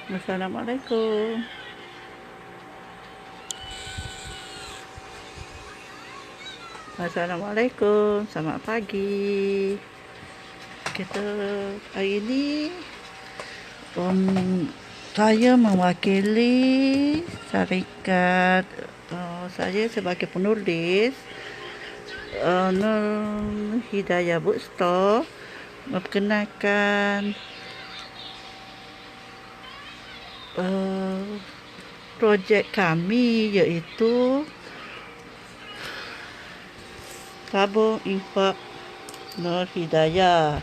Assalamualaikum. Assalamualaikum. Selamat pagi. Kita hari ini saya mewakili syarikat saya sebagai penulis Nur Hidayah Bookstore memperkenalkan projek kami, iaitu tabung infak Nur Hidayah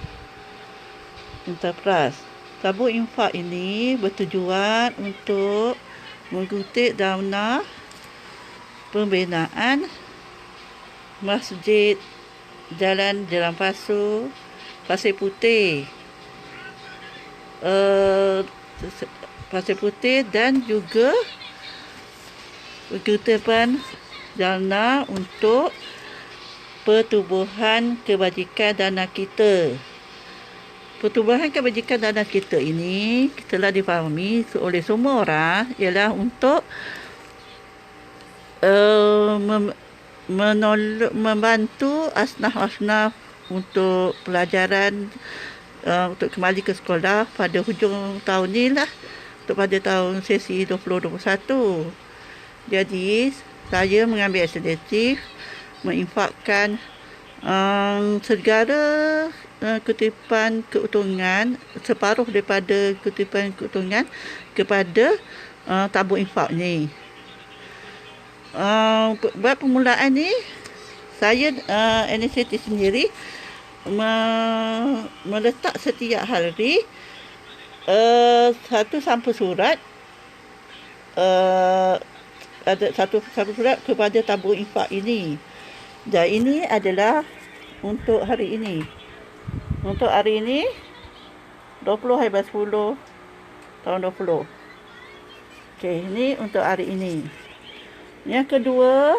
Enterprise. Tabung infak ini bertujuan untuk mengutip dana pembinaan Masjid Jalan Jeram Pasu, Pasir Putih, Pasir Putih, dan juga kutipan dana untuk pertubuhan kebajikan dana kita. Pertubuhan kebajikan dana kita ini telah difahami oleh semua orang ialah untuk membantu asnaf-asnaf untuk pelajaran, untuk kembali ke sekolah pada hujung tahun ni lah, untuk pada tahun sesi 2021. Jadi saya mengambil inisiatif menginfakkan segala kutipan keuntungan, separuh daripada kutipan keuntungan kepada tabung infak ni. Buat permulaan ni, saya inisiatif sendiri meletak setiap hari satu sampul surat, ada satu surat kepada tabung infak ini. Dan ini adalah untuk hari ini. Untuk hari ini 20/10 tahun 20. Okey, ini untuk hari ini. Yang kedua,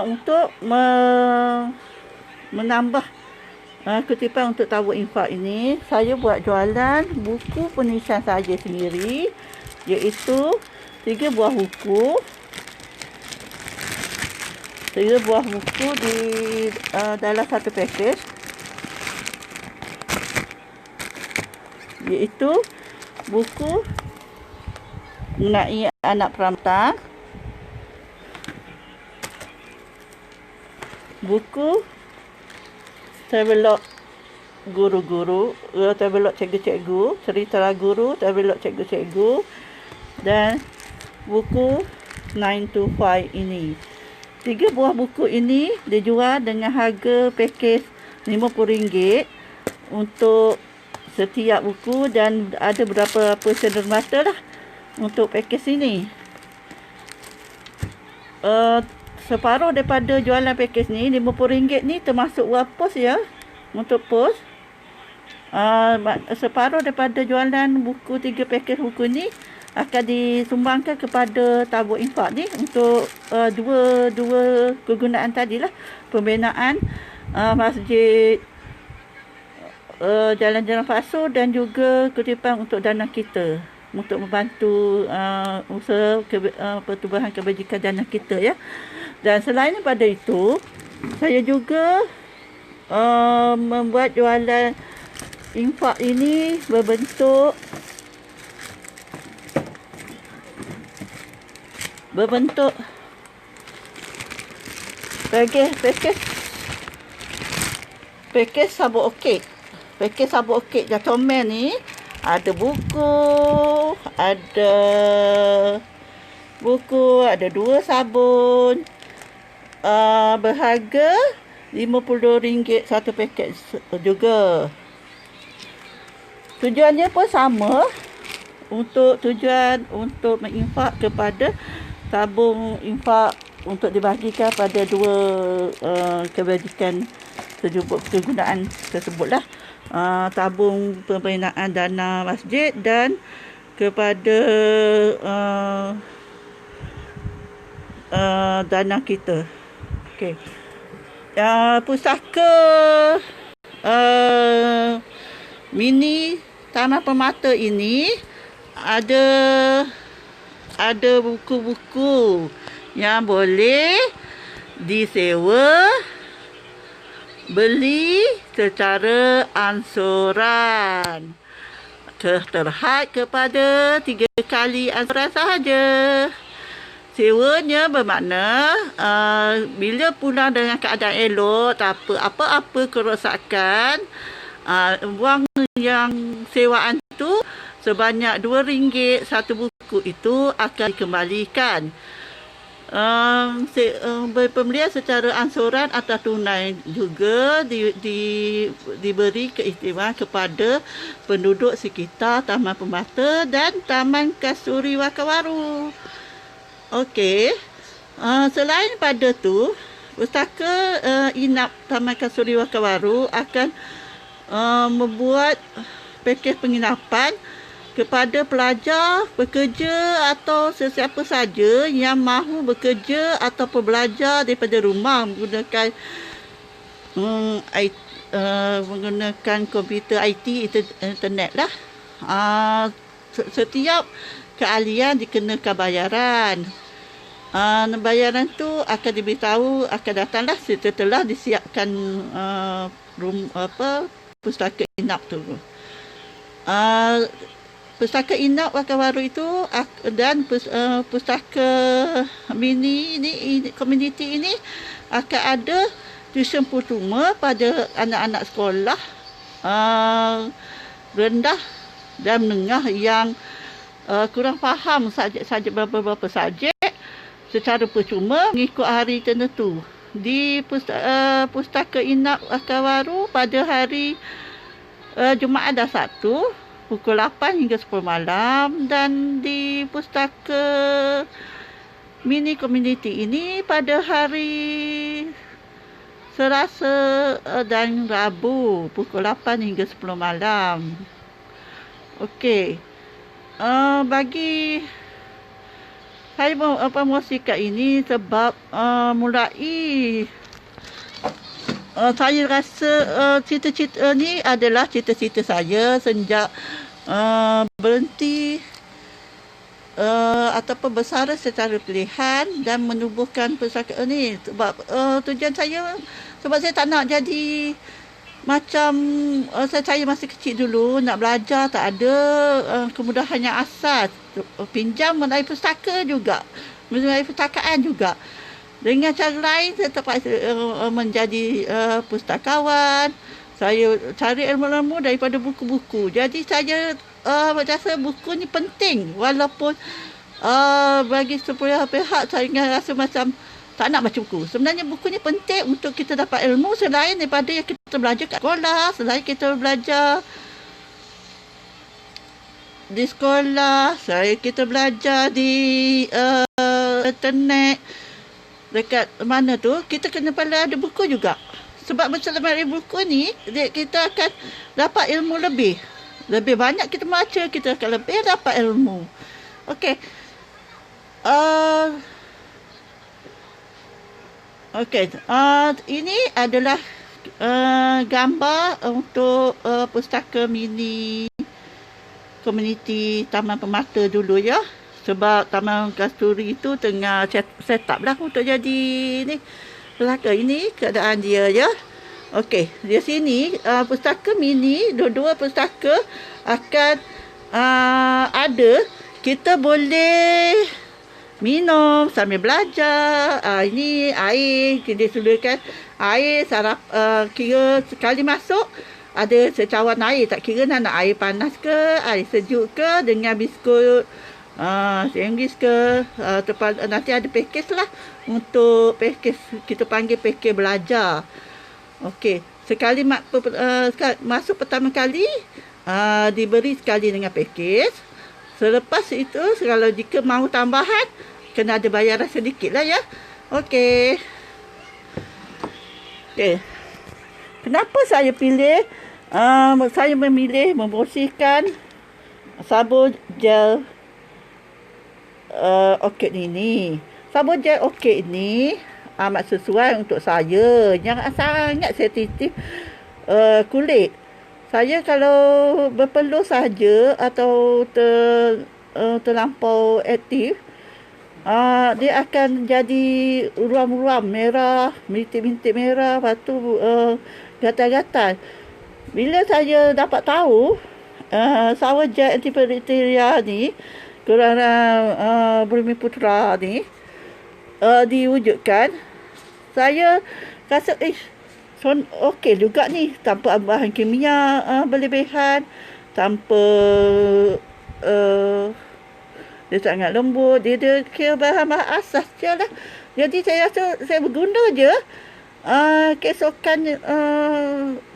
untuk menambah kutipan untuk tabung infak ini, saya buat jualan buku penulisan saya sendiri, iaitu 3 buah buku. 3 buah buku di dalam satu pakej, iaitu buku mengenai anak peramal, buku travelog guru-guru, travelog cikgu-cikgu, cerita guru, travelog cikgu-cikgu, dan buku 9 to 5 ini. 3 buah buku ini dijual dengan harga pakej RM50 untuk setiap buku, dan ada beberapa persen dermata lah untuk pakej ini. Separuh daripada jualan pakej ni, RM50 ni termasuk wang pos ya, untuk pos. Separuh daripada jualan buku 3 pakej buku ni akan disumbangkan kepada tabung infak ni untuk dua kegunaan tadilah, pembinaan Masjid Jalan Jeram Pasu, dan juga kutipan untuk dana kita, untuk membantu usaha pertubuhan kebajikan dana kita ya. Dan selain daripada itu, saya juga membuat jualan infak ini berbentuk pakej sabuk okey. Pakej sabuk okey Gentleman ni ada buku, ada 2 sabun, berharga RM50 satu pakej juga. Tujuannya pun sama, untuk tujuan untuk menginfak kepada tabung infak untuk dibahagikan pada 2 kebajikan kegunaan tersebutlah. Tabung pembinaan dana masjid dan kepada dana kita. Okey. Pustaka mini Taman Permata ini ada buku-buku yang boleh disewa, beli secara ansuran. Terhad kepada 3 kali ansuran sahaja. Sewanya bermakna bila pulang dengan keadaan elok, tak apa-apa kerosakan, wang yang sewaan tu sebanyak RM2 satu buku itu akan dikembalikan. Pembelian secara ansuran atau tunai juga diberi keistimewaan kepada penduduk sekitar Taman Permata dan Taman Kasturi Wakawaru. Okey. Selain pada tu, pustaka inap Taman Kasturi Wakawaru akan membuat pakej penginapan kepada pelajar, pekerja atau sesiapa saja yang mahu bekerja atau belajar daripada rumah menggunakan komputer IT, internet lah. Setiap keahlian dikenakan bayaran. Bayaran tu akan diberitahu akan datanglah setelah disiapkan pustaka inap tu. Pustaka inap Wakawaru itu dan pustaka mini ini, komuniti ini akan ada tuition percuma pada anak-anak sekolah rendah dan menengah yang kurang faham subjek beberapa subjek secara percuma mengikut hari tertentu. Di pustaka inap Wakawaru pada hari Jumaat dan Sabtu pukul 8 hingga 10 malam, dan di pustaka mini community ini pada hari Selasa dan Rabu pukul 8 hingga 10 malam. Okey. Bagi saya promosikan ini sebab mulai saya rasa cita-cita ni adalah cita-cita saya sejak berhenti ataupun bersara secara pilihan dan menubuhkan pustaka ni. Sebab tujuan saya, sebab saya tak nak jadi macam saya masih kecil dulu, nak belajar tak ada kemudahan yang asas. Pinjam melalui pustaka juga, melalui perpustakaan juga. Dengan cara lain, saya terpaksa menjadi pustakawan. Saya cari ilmu-ilmu daripada buku-buku. Jadi saya rasa buku ni penting. Walaupun bagi sebelah pihak saya rasa macam tak nak baca buku. Sebenarnya buku ni penting untuk kita dapat ilmu selain daripada yang kita belajar kat sekolah. Selain kita belajar di sekolah, kita belajar di internet. Dekat mana tu, kita kena pada ada buku juga. Sebab bersama buku ni, kita akan dapat ilmu lebih. Lebih banyak kita baca, kita akan lebih dapat ilmu. Okey. Ini adalah gambar untuk pustaka mini komuniti Taman Permata dulu ya. Sebab Taman Kasturi itu tengah set up lah untuk jadi ni. Pustaka ini keadaan dia ya. Okey, di sini pustaka mini, dua pustaka akan ada. Kita boleh minum sambil belajar. Ini air, kita sediakan air kira sekali masuk ada secawan air, tak kira nak air panas ke, air sejuk ke, dengan biskut Inggris ke, nanti ada pakej lah untuk pakej, kita panggil pakej belajar. Okey, sekali masuk pertama kali diberi sekali dengan pakej. Selepas itu, kalau jika mahu tambahan, kena ada bayaran sedikit lah ya. Okey. Kenapa saya pilih, saya memilih membersihkan sabun gel orchid ini. Sabun gel orchid ini amat sesuai untuk saya yang sangat sensitif kulit. Saya kalau berpeluh saja atau terlampau aktif, dia akan jadi ruam-ruam merah, bintik-bintik merah, lepas tu gatal-gatal. Bila saya dapat tahu Sawajet antibakteria ni kerana Bumi Putra ni diwujudkan, saya rasa okey juga ni, tanpa bahan kimia berlebihan, tanpa dia sangat lembut, dia kira bahan-bahan asas je lah. Jadi saya rasa saya berguna je keesokan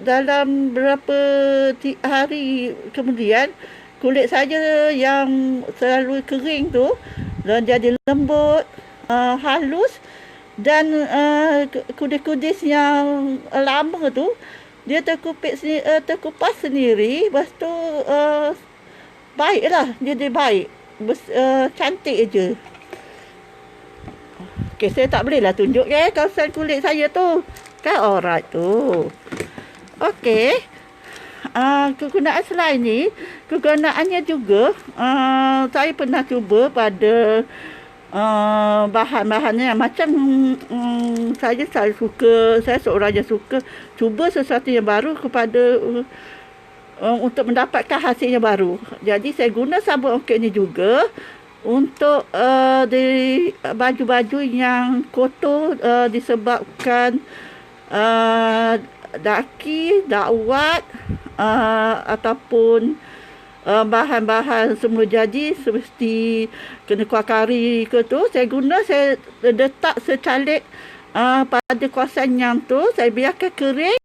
dalam berapa hari kemudian, kulit saya yang selalu kering tu dan jadi lembut, halus, dan kudis-kudis yang lama tu dia terkupas sendiri. Lepas tu baiklah, jadi baik, cantik je. Okay, saya tak boleh lah tunjuk kawasan kulit saya tu. Kan alright tu. Okey. Kegunaan selain ni, kegunaannya juga saya pernah cuba pada bahan-bahannya macam saya seorang yang suka cuba sesuatu yang baru kepada untuk mendapatkan hasil yang baru. Jadi saya guna sabun okey ni juga untuk di baju-baju yang kotor disebabkan daki, dakwat ataupun bahan-bahan semula jadi seperti kena kuah kari ke tu, saya letak secalik pada kawasan yang tu, saya biarkan kering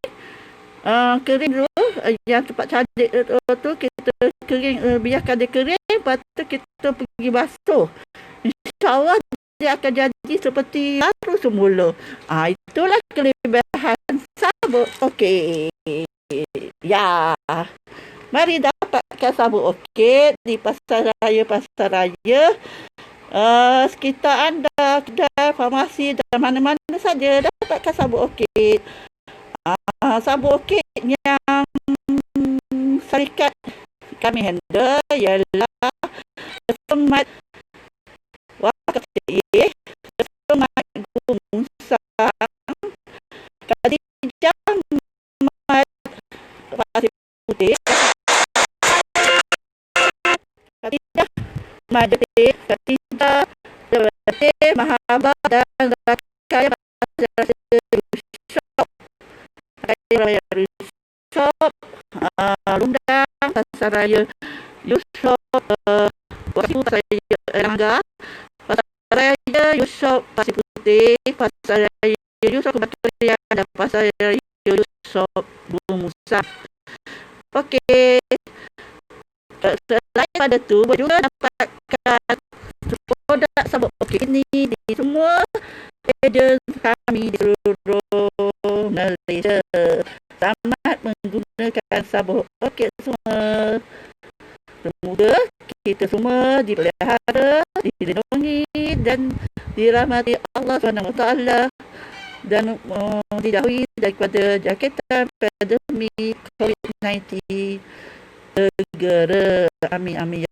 dulu, yang tempat calik tu kita kering, biarkan dia kering, lepas tu kita pergi basuh. InsyaAllah dia akan jadi seperti baru semula. Itulah kelebihan sabun okey. Ya, mari dapatkan sabun okey di pasar raya, sekitar anda, kedai, farmasi dan mana-mana saja dapatkan sabun okey. Sabun okey yang syarikat kami handle ialah Semat Wakafiyeh, Semat Gumunsang, Khadijah Mat Pasir Putih, Khadijah Majid, Khadijah Mahabah dan Rakaya Pasir Shop, Raya Shop, Lundang, Pasar Raya Yusof, Pasar Raya Erlangga, Pasar Raya Yusof Pasir Putih, Pasar Raya Yusof Kebatorian dan Pasar Raya Yusof Gumunsang. Okey. Selain pada tu, juga dapatkan produk sabun okey ni di semua ejen kami di seluruh Malaysia. Selamat menggunakan sabun okey semua. Semoga kita semua dipelihara, dilindungi dan dirahmati Allah SWT dan dijauhi daripada jangkitan pandemik COVID-19 segera. Amin amin.